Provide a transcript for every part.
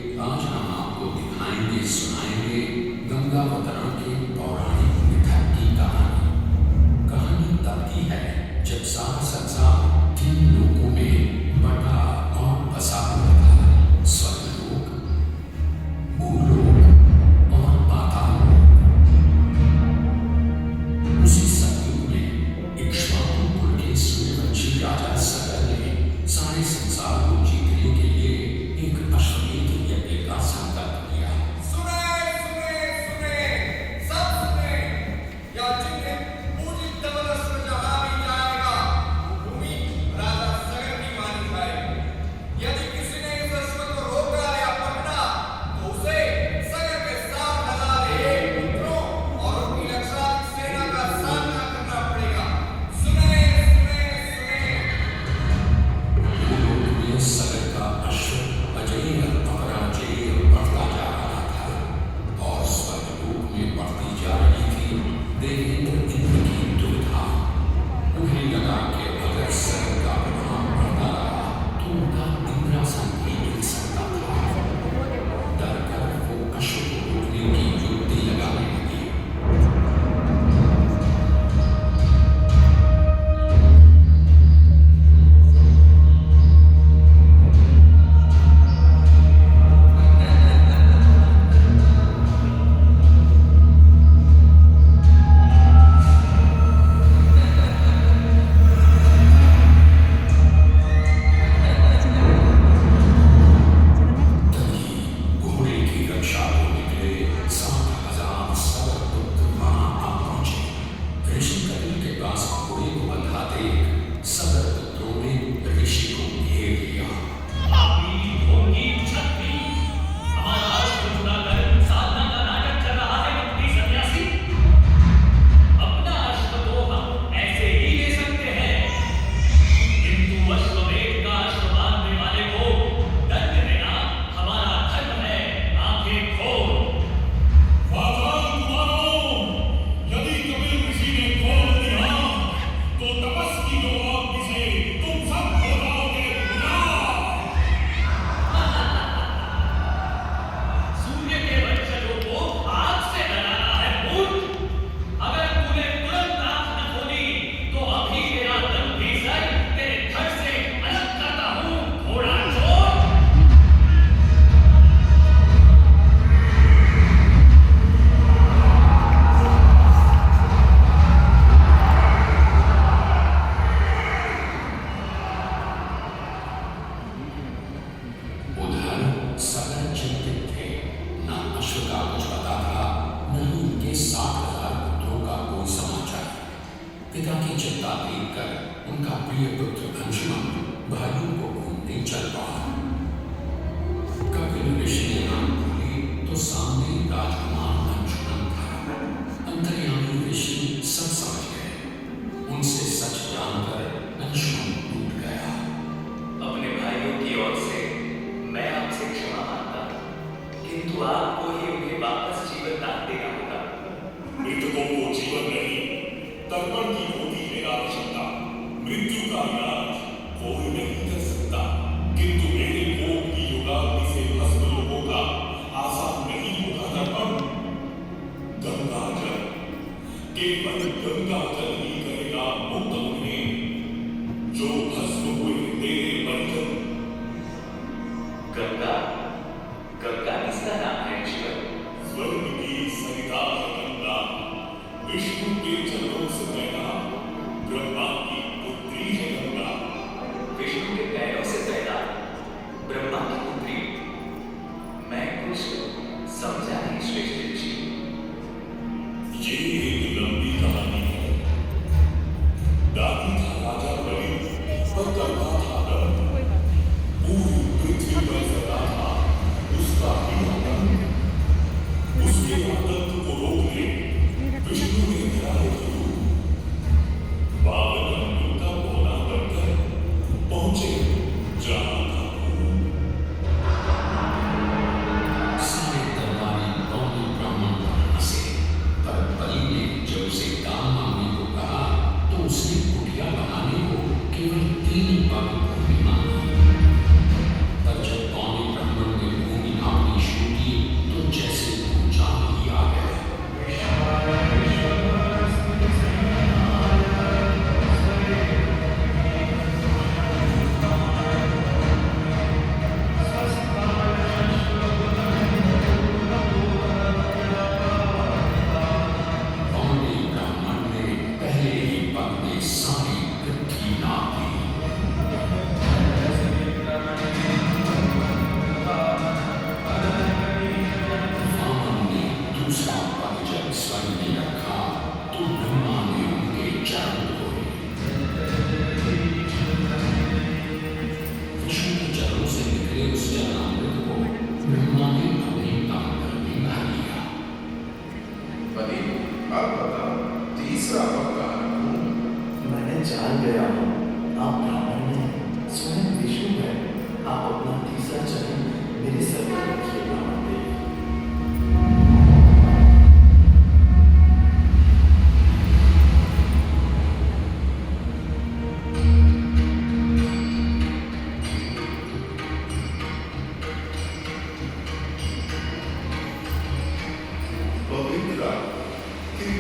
आज हम आपको दिखाएंगे सुनाएंगे गंगावतरण के पौराणिक मिथक की कहानी। कहानी तब की है जब सारा संसार 3 लोकों में बटा और बसा हुआ था। स्वर्गलोक, भूलोक और पाताल लोक। उसी सतयुग में इक्ष्वाकु कुल के सूर्यवंशी राजा सगर ने सारे संसार को जीतने के लिए एक अश्वमेध यज्ञ का संकल्प किया। सुने सुने सुने सब सुने, या जिन्हें पूजित धवल अश्व जहाँ भी जाएगा वो भूमि राजा सगर की मानी जाएगी। यदि किसी ने इस अश्व को रोका या पकड़ा तो उसे सगर के 7,000 पुत्रों और उनकी लक्षाधिक सेना का सामना करना पड़ेगा। सुने सुने सुने। भूलोक में सगर का अश्व अजेय अपराजेय बढ़ता जा रहा था और स्वर्गलोक में बढ़ती जा रही थी देवेंद्र इंद्र की दुविधा। उन्हें लगा कि अगर सगर का प्रभाव बढ़ता रहा तो उनका इंद्रासन भी मिल सकता था। डर कर वो अश्व को रोकने की युक्ति लगाने लगे। घोड़े की रक्षा को निकले 7,000 सगर पुत्र वहां आ पहुंचे। ऋषि कपिल के पास घोड़े को बंधा देख सगर पुत्रों ने ऋषि को घेर लिया। आपकी ढोंगी छत्ती, हमारा अश्व चुराकर साधना का नाटक कर रहा है कपटी सन्यासी। अपना अश्व तो हम ऐसे ही ले सकते हैं, किंतु अश्वमेध का अश्व बांधने वाले को दंड देना हमारा धर्म है। आंखें खोल। वातान कुमारों, यदि कपिल ऋषि ने खोल दिया तो तपस्वी लोग से तुम सब हो जाओगे विनाश। सूर्य के वंशजों को आग से डराना है मूर्ख। अगर तूने तुरंत आंख न खोली तो अभी तेरा लंबी सर तेरे धड़ से अलग करता हूँ, घोड़ा चोर। उधर सगर चिंतित थे। न अश्व का कुछ पता था, न ही उनके 60,000 पुत्रों का कोई समाचार। पिता की चिंता देखकर उनका प्रिय पुत्र अंशुमन भाइयों को ढूंढने चल पड़ा। कपिल ऋषि ने आंख खोली तो सामने राजकुमार अंशुमन था। अंतर्यामी ऋषि सब समझ गए। उनसे सच जानकर अंशुमन टूट गया। अपने भाइयों की ओर से मैं आपसे क्षमा मांगता हूँ, किंतु आपको ही उन्हें वापस जीवन दान देना होगा। मृतकों को जीवन नहीं, तर्पण की होती है आवश्यकता। मृत्यु का इलाज कोई नहीं कर सकता, किंतु मेरे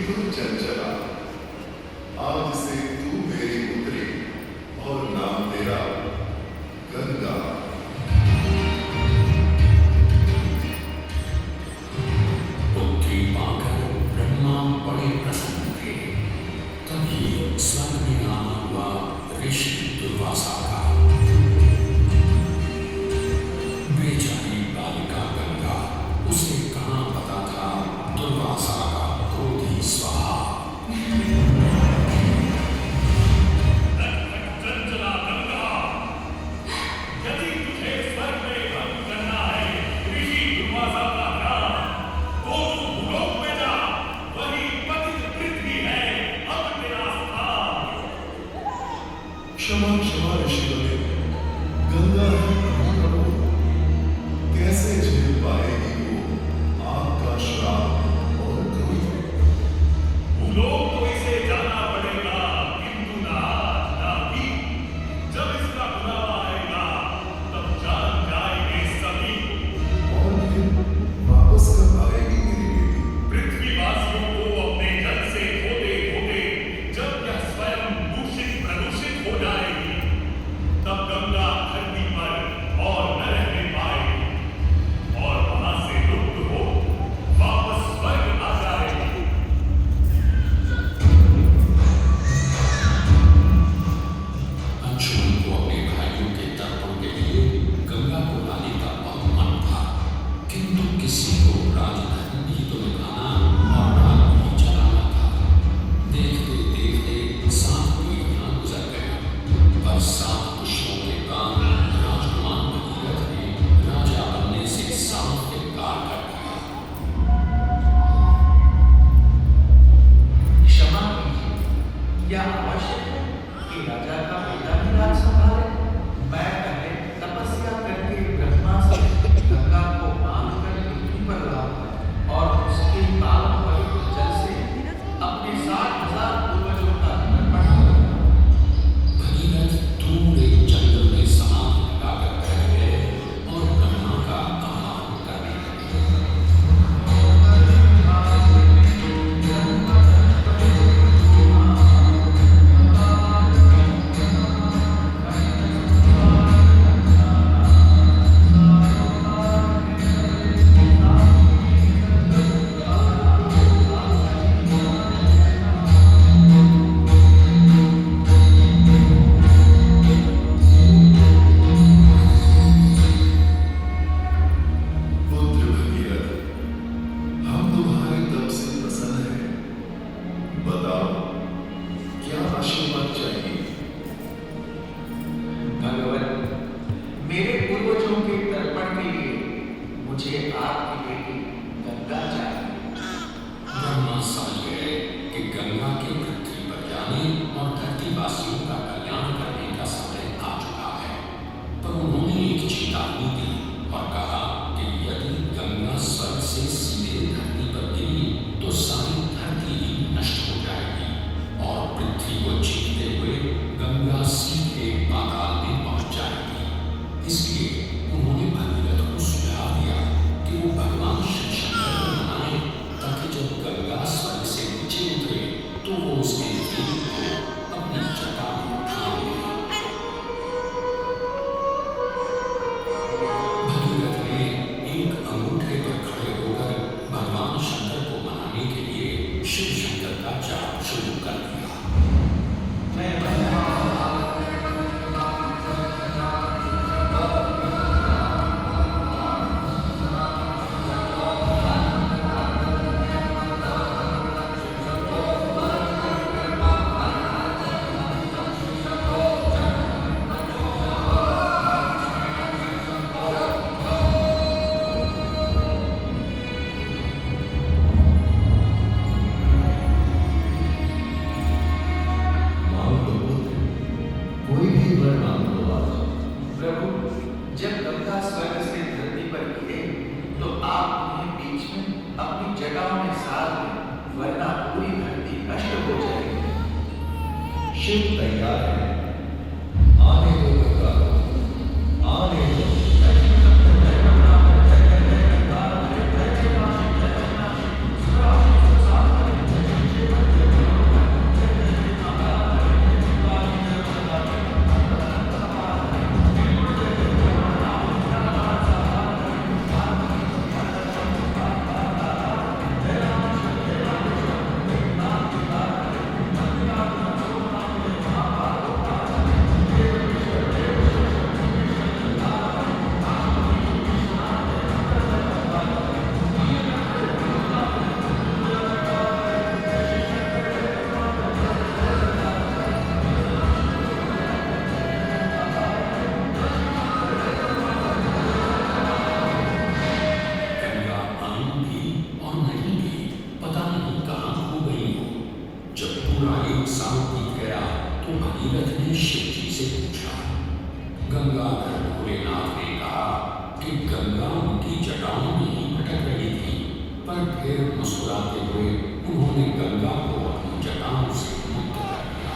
तू चल चला। आज से तू मेरी पुत्री और नाम तेरा गंगा। पुत्री पाकर ब्रह्मा बड़े प्रसन्न थे। तभी स्वर्ग में आना हुआ ऋषि दुर्वासा का। बेचारी बालिका गंगा, उसे कहाँ पता था दुर्वासा का क्रोधी स्वभाव। चंचला गंगा, यदि तुझे स्वर्ग में भंग करना है ऋषि दुर्वासा का राज, तो तू भूलोक में जा, वही पतित पृथ्वी है अब तेरा स्थान। क्षमा क्षमा ऋषियों, गंगा है प्रभु, कैसे झेल पाएगी वो आपका श्राप और क्रोध। भूलोक तो इसे जाना पड़ेगा, किंतु ना आज ना भी। जब इसका बुलावा आएगा तब जान जाएंगे सभी। और फिर वापस कब आएगी मेरी बेटी? पृथ्वीवासियों को अपने जल से धोते धोते जब यह स्वयं दूषित प्रदूषित हो जाएगी, तब गंगा धरती पर और न रहने पाएगी और वहां से लुप्त हो वापस स्वर्ग आ जाएगी। अंशुमन को अपने भाइयों के तर्पण के लिए गंगा को लाने का बहुत मन था, किंतु किसी को राजधर्म भी तो निभाना और राज भी चलाना था। देखते देखते 7 पीढ़ियां गुजर गया, पर 7 पुष्पों के बाद राजकुमार भगीरथ ने राजा बनने से साफ इनकार कर दिया। क्षमा कीजिए, क्या आवश्यक है कि राजा का बेटा भी राज संभाले? मैं पहले तपस्या करके ब्रह्मा से गंगा को बांध कर पृथ्वी पर लाऊंगा और उसके पावन पवित्र जल से अपने 60,000 पूर्वजों का तर्पण करूंगा। भगीरथ दूर एक जंगल में समाधि लगाकर बैठ गए और ब्रह्मा का आह्वान करने लगे। पुत्र भगीरथ, हम तुम्हारे तप से प्रसन्न हैं। बताओ, क्या आशीर्वाद चाहिए? भगवान, मेरे पूर्वजों के तर्पण के लिए मुझे आपकी बेटी गंगा चाहिए। ब्रह्मा समझ गए कि गंगा के पृथ्वी पर जाने और धरतीवासियों का कल्याण करने का समय आ चुका है, पर उन्होंने एक चेतावनी दी और कहा कि यदि गंगा स्वर्ग से सीधे धरती पर गिरी तो सारी धरती ही नष्ट हो जाएगी और पृथ्वी को चीरते हुए गंगा सीधे पाताल में पहुंच जाएगी। इसलिए उन्होंने भगीरथ को सुझाव दिया कि वो भगवान शिव शंकर को मनाए, ताकि जब गंगा स्वर्ग से नीचे उतरे तो वो उसके तेल को अपनी जटा में भोलेनाथ ने कहा कि गंगा उनकी जटाओं में ही भटक रही थी, पर फिर मुस्कुराते हुए उन्होंने गंगा को अपनी जटाओं से मुक्त कर दिया।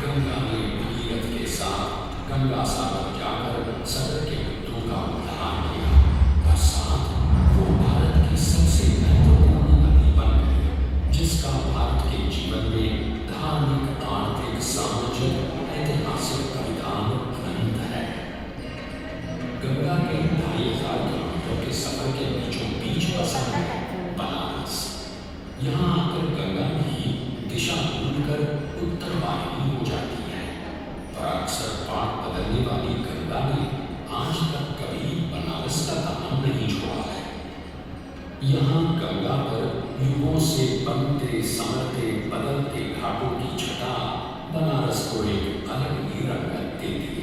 गंगा ने भगीरथ के साथ गंगा सागर जाकर सगर के पुत्रों का उद्धार किया और साथ वो भारत की सबसे महत्वपूर्ण नदी बन गई, जिसका भारत के जीवन में धार्मिक, आर्थिक, सामाजिक, ऐतिहासिक परिणाम अनंत है। गंगा के 2500 किलोमीटर के सफर के बीचों बीच बसा है बनारस। यहाँ आकर गंगा की दिशा भूलकर उत्तर वाहिनी हो जाती है, पर अक्सर पाठ बदलने वाली गंगा ने आज तक कभी बनारस का दामन नहीं छोड़ा है। यहाँ गंगा पर युगों से बनते, संवरते, बदलते घाटों की छटा बनारस को एक अलग ही रंगत देती है।